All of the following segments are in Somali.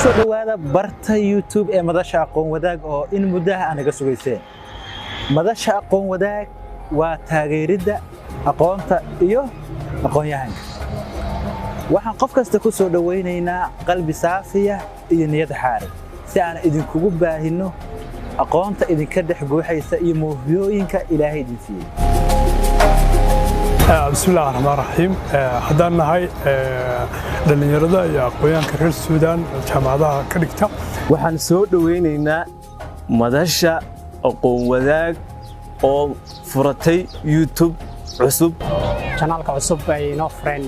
kusoo dhawaada barta YouTube ee madasha aqoon wadaag oo in muddaha anaga sugayseen. madasha aqoon wadaag waa taageeridda aqoonta iyo aqoon-yahanka. waxaan qof kasta ku soo dhawaynaynaa qalbi saafiya iyo niyad xaaran si aan idinkugu baahino aqoonta idinka dhex guuxaysa iyo muuhiyooyinka Ilaahay idin siiyay. بسم الله الرحمن الرحيم حدان نهاي dhalinyarada iyo aqoonyahanka reer Suudaan jaamacadaha ka dhigta waxaan soo dhaweynaynaa madasha aqoon wadaag oo furatay YouTube cusub channelka cusub ay noo fureen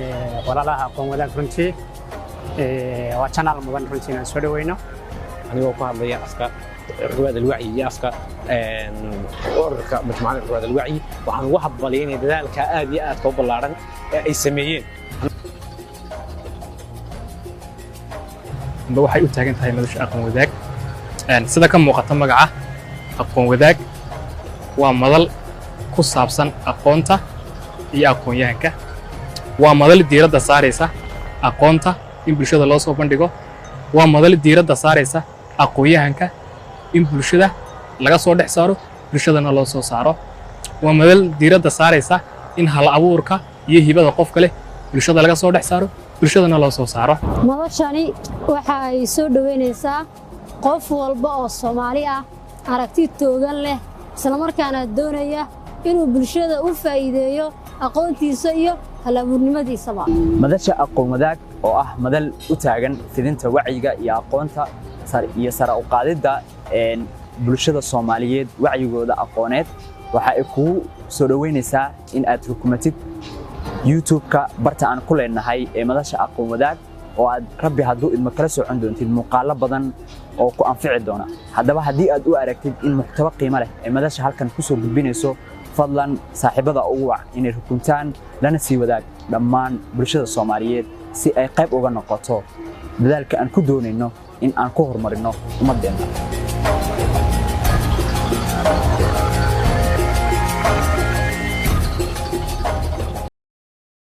walaalaha aqoon wadaag runtii waa channel mudan runtii aan soo dhaweyno anigoo ku hadlaya afka رواد الوعي iyo afka ururka majmuucada رواد الوعي waxaan ugu habbaliyay dadaalka aad iyo aad ka ballaaran ee ay sameeyeen waxay u taagan tahay madasha aqoon wadaag sida ka muuqata magaca aqoon wadaag waa madal ku saabsan aqoonta iyo aqoon-yahanka waa madal diiradda saaraysa aqoonta in bulshada loo soo bandhigo waa madal diiradda saaraysa aqoon-yahanka in bulshada laga soo dhex saaro bulshadana loo soo saaro waa madal diiradda saaraysa in hal abuurka iyo hibada qofka leh bulshada laga soo dhex saaro bulshadana loo soo saaro madashani waxa ay soo dhaweynaysaa qof walba oo Soomaali ah aragti toogan leh isla markaana doonaya inuu bulshada u faa'iideeyo aqoontiisa iyo hal abuurnimadiisa madasha aqoon wadaag oo ah madal u taagan fidinta wacyiga iyo aqoonta sare u qaadida bulshada Soomaaliyeed wacyigooda aqooneed waxa ay ku soo dhaweynaysaa in aad rukumatid YouTube-ka barta aan ku leenahay ee madasha aqoon wadaag oo aad rabbi hadduu idma kala socon doontid muuqaalo badan oo ku anfici doona haddaba haddii aad u aragtid in muxtawa qiimo leh ee madasha halkan ku soo gudbinayso fadlan saaxiibada ugu wac inay rukuntaan lana sii wadaag dhammaan bulshada Soomaaliyeed si ay qayb uga noqoto dadaalka aan ku doonayno in aan ku horumarino ummadeena